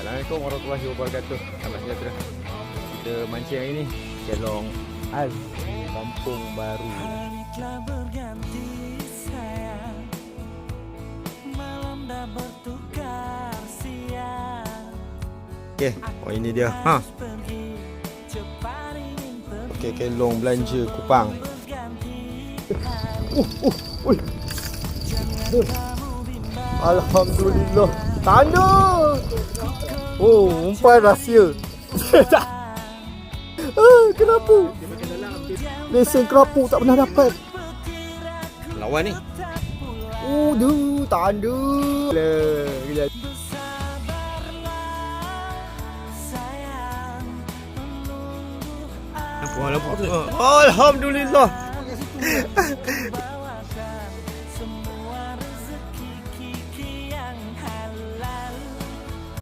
Assalamualaikum warahmatullahi wabarakatuh. Sahabat sejahtera. Kita mancing hari ni Kelong Al, Kampung Baru. Hari telah berganti sayang, malam dah bertukar siang. Okey, oh ini dia. Ha. Okey, Kelong belanja Kupang. Ui. Alhamdulillah. Tanda. Oh, umpan rahsia. Kenapa? Lesen kerapu tak pernah dapat. Lawan ni. Tanda. Kejap. Lampu tu. Alhamdulillah.